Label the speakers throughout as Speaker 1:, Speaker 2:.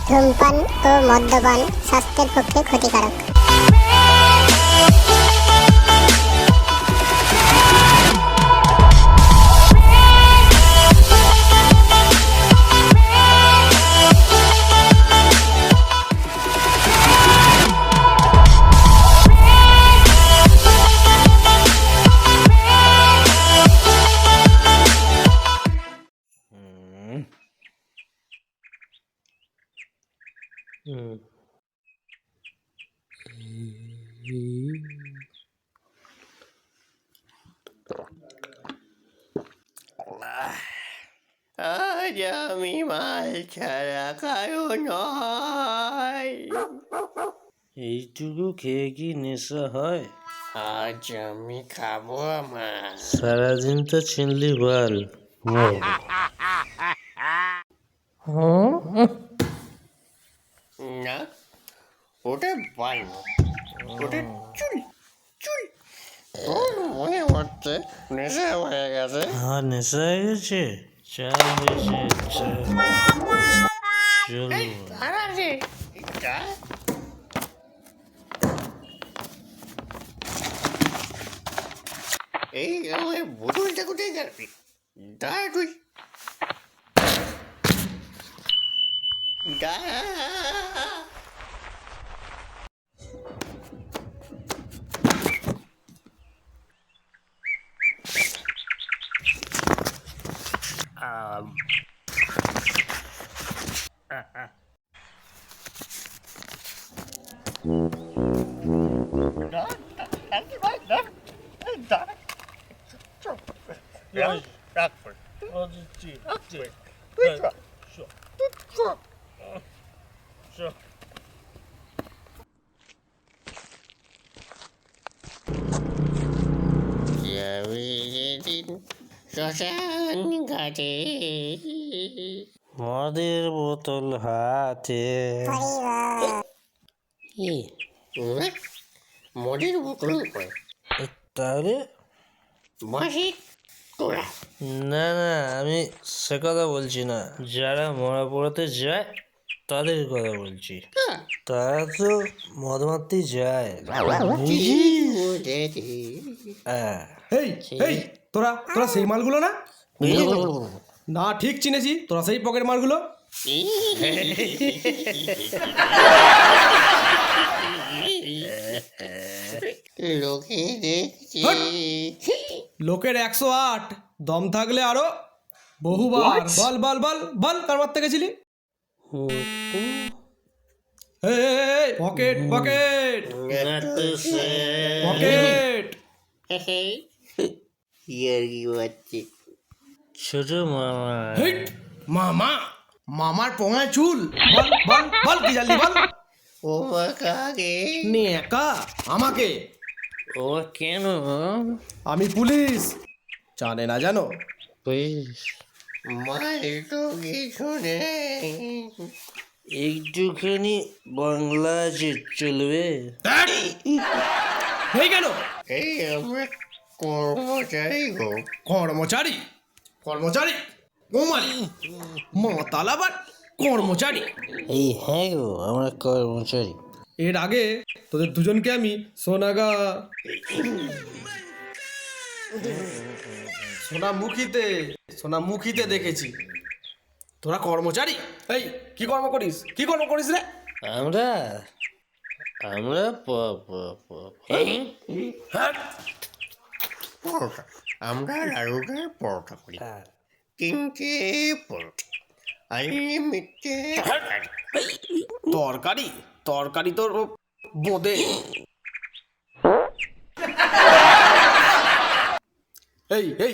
Speaker 1: ধূমপান ও মদ্যপান স্বাস্থ্যের পক্ষে ক্ষতিকারক।
Speaker 2: আজ আমি মাল ছাড়া কারো নয়।
Speaker 3: এইটুকু খেয়ে কি নেশা হয়?
Speaker 2: আজ আমি খাবো আমার।
Speaker 3: সারাদিন তো চিনলি বাল।
Speaker 2: না, ওটা বাল না, ওটা চুল চুল। তোর মনে হচ্ছে নেশা হয়ে গেছে।
Speaker 3: আমার নেশা হয়ে গেছে। চা হয়েছে চা। চল
Speaker 2: তারা রে এটা এই আমার বোতলটা কোথায় যাবি? দাঁড়া তুই, দাঁড়া। শ্মশান ঘাটে
Speaker 3: মদের বোতল হাতে।
Speaker 2: মদের বোতল করে
Speaker 3: তাহলে
Speaker 2: বাসি তোরা।
Speaker 3: না না, আমি সে কথা বলছি না। যারা মরা পড়াতে যায় তাদের কথা বলছি। তারা তো মদ মারতেই যায়, হ্যাঁ।
Speaker 4: এই এই তোরা তোরা সেই মালগুলো না? না, ঠিক চিনেছি, তোরা সেই পকেট মালগুলো।
Speaker 2: লোকে দেখছি।
Speaker 4: লোকের 108, দম থাকলে আরো বহুবার। বল বল বল বল, কার মারতে গেছিলি? Pocket pocket pocket.
Speaker 2: ইয়ার্কি বাচ্চি
Speaker 3: ছোট মামা।
Speaker 4: হেট, মামা, মামার পোঙায় চুল। বল বল বল, কি জানলি বল?
Speaker 2: ও মা কাকে
Speaker 4: নে একা আমাকে।
Speaker 3: ও কেন?
Speaker 4: আমি পুলিশ, জানে না জানো?
Speaker 2: মায়ের তো কিছু নেই।
Speaker 3: একটুখানি বাংলা যে চলবে?
Speaker 4: এই কেন?
Speaker 2: এই আমরা কর্মচারী গো।
Speaker 4: কর্মচারী কর্মচারী গোমারি মাতাল আবার কর্মচারী।
Speaker 3: এই হ্যাঁ গো, আমরা কর্মচারী।
Speaker 4: এর আগে তোদের দুজনকে আমি সোনামুখীতে দেখেছি। তোরা কর্মচারী? এই কি কর্ম করিস, কি কর্ম করিস রে?
Speaker 3: আমরা আমরা
Speaker 2: পরোটা, আমরা লাড়ুটার পরোটা করি। তিনটে পরোটা, আনলিমিটেড
Speaker 4: তরকারি তরকারি তোর বোঁদে। এই এই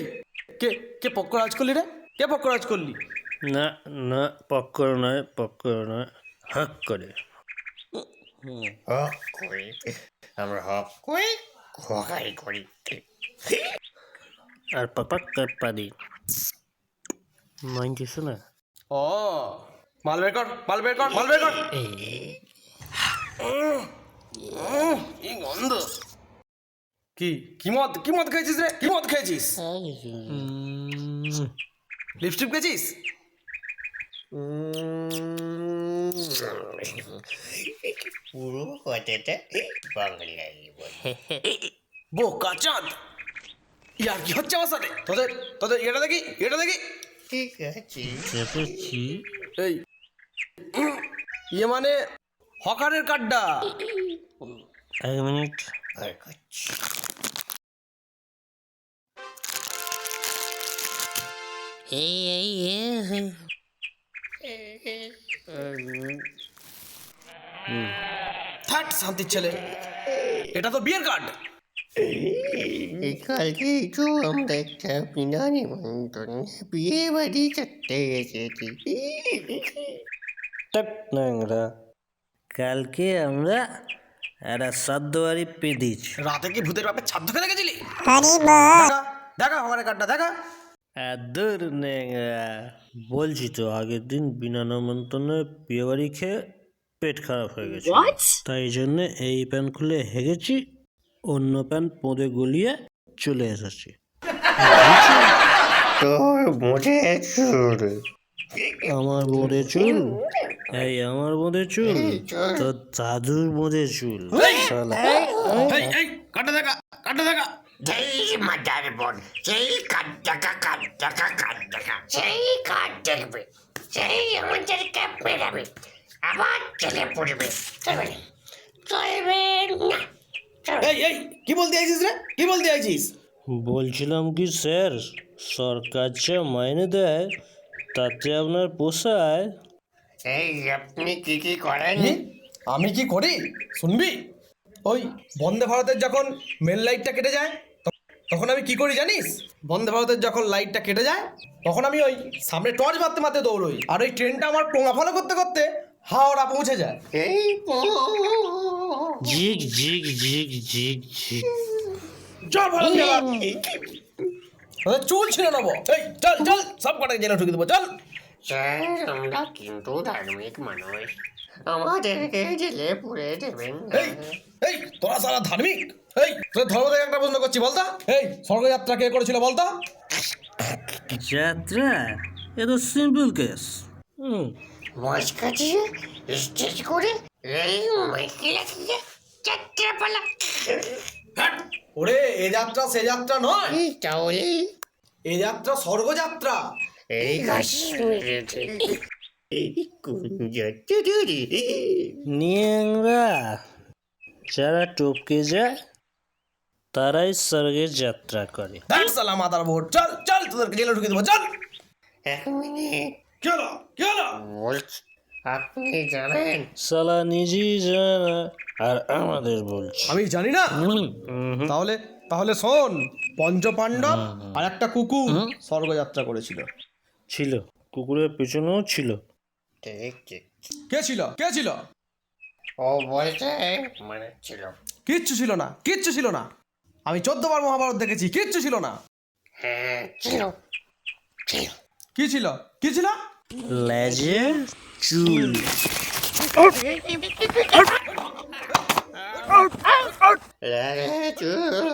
Speaker 4: কে কে পক্করাজ করলি রে? কে পক্করাজ করলি?
Speaker 3: না না, পক্কর নয়, হাক করে।
Speaker 2: হক করি, আমরা হক করি, হকাই করি।
Speaker 3: আর পাপা পারি মাইন্ড কিছু না।
Speaker 4: ও, মাল বের কর, মাল বের কর, মাল বের কর। কি গন্ধ! কি কি মদ খেয়েছিস রে? কি মদ খেয়েছিস? লিপস্টিক খেয়েছিস?
Speaker 2: পুরো কথাটা বাংলায় বলে।
Speaker 4: বোকা চাঁদ, ইয়ার কি হচ্ছে আমার সাথে? তোদের তোদের এটা দেখি, এটা দেখি।
Speaker 2: ঠিক আছে,
Speaker 3: চেপেছি।
Speaker 4: এই ইয়ে মানে হকারের কার্ডটা।
Speaker 3: 1 মিনিট।
Speaker 2: আর করছি।
Speaker 4: থাট শান্তির ছেলে, এটা তো বিয়ের কার্ড।
Speaker 2: কালকে তো আমরা একটা বিনা নিমন্ত্রণে বিয়ে বাড়ি করতে এসেছি।
Speaker 3: টাট ন্যাংরা, কালকে আমরা একটা শ্রাদ্ধবাড়ি পেদিছি।
Speaker 4: রাতে কি ভূতের বাপের ছাদ ধরে দেখেছিলি?
Speaker 1: হরিবল।
Speaker 4: দেখা দেখা হকারের কার্ডটা দেখা।
Speaker 3: দূর ন্যাংরা, বলছি তো আগের দিন বিনা নিমন্ত্রণে বিয়ে বাড়ি খেয়ে পেট খারাপ হয়ে গেছে, তাই জন্য এই প্যান্ট খুলে হেগেছি, অন্য প্যান্ট পোঁদে গলিয়ে চলে এসেছি।
Speaker 2: তোর বোঝে চুল,
Speaker 3: আমার বোঁদে চুল, এই আমার বোঁদে চুল, তোর দাদুর বোঁদে চুল। শালা।
Speaker 4: এই এই কার্ডটা দেখা, কার্ডটা দেখা।
Speaker 2: যেই মাদার বোন, সেই কাঠ দেখা, সেই কাঠ দেখবে, সেই আমাদেরকে বেরাবে, আবার চলে পড়বে। চলবে না, চলবে না।
Speaker 4: এই এই কি বলতে আইছিস রে, কি বলতে আইছিস?
Speaker 3: বলছিলাম কি স্যার, সরকার যা মাইনে দেয় তাতে আপনার পোষায়?
Speaker 2: এই আপনি কি কি করেন?
Speaker 4: আমি কি করি শুনবি? ওই বন্দে ভারতের যখন মেন লাইটটা কেটে যায় তখন আমি কি করি জানিস? বন্দে ভারতের যখন লাইটটা কেটে যায় তখন আমি ওই সামনে টর্চ মারতে মারতে দৌড়ই, আর ওই ট্রেনটা আমার টোঙা ফলো করতে করতে হাওড়া পৌঁছে যায়।
Speaker 2: এই
Speaker 3: ঝিক ঝিক ঝিক ঝিক ঝিক।
Speaker 4: চল ভালো চুল ছিল নেবো। এই চল চল, সব কটাকে জেলে ঢুকে দেবো, চল।
Speaker 2: স্যার, আমরা কিন্তু ধার্মিক মানুষ, আমাদেরকে জেলে পুরে দেবেন না।
Speaker 4: এই এই তোরা সারা ধার্মিক? এই তোর ধর্ম থেকে একটা প্রশ্ন করছি, বলতো এই স্বর্গযাত্রা কে করেছিল বলতো?
Speaker 3: যাত্রা, এ তো সিম্পল কেস।
Speaker 2: মস্কা দিয়ে স্টেজ করে এই মাইকে লাগিয়ে যাত্রাপালা।
Speaker 4: ওরে এ যাত্রা সে যাত্রা নয়,
Speaker 2: এই তাহলে
Speaker 4: এ যাত্রা স্বর্গযাত্রা।
Speaker 2: এই কাশ্মীরেতে এই কোন যাত্রা রে?
Speaker 3: নিয়াংরা, যারা টপকে যায় তারাই স্বর্গে যাত্রা করে।
Speaker 4: দেখ সালা মাদার বোর্ড, চল চল তোদেরকে জেলে ঢুকে দেবো, চল।
Speaker 2: 1 মিনিট
Speaker 4: চলো চলো।
Speaker 2: বলছি, আপনি জানেন
Speaker 3: সালা নিজেই জানে না আর আমাদের বলছে।
Speaker 4: আমি জানি না। তাহলে তাহলে শোন, পঞ্চপাণ্ডব আর একটা কুকুর স্বর্গযাত্রা করেছিল।
Speaker 3: ছিল, কুকুরের পেছনেও ছিল।
Speaker 2: ঠিক ঠিক,
Speaker 4: কে ছিল, কে ছিল?
Speaker 2: ও বলছে মানে ছিল।
Speaker 4: কিচ্ছু ছিল না, কিচ্ছু ছিল না। আমি 14 বার মহাভারত দেখেছি, কিচ্ছু ছিল না।
Speaker 2: হ্যাঁ ছিল, ছিল।
Speaker 4: কি ছিল, কি ছিল?
Speaker 3: লেজে চুল।
Speaker 2: রে চুল।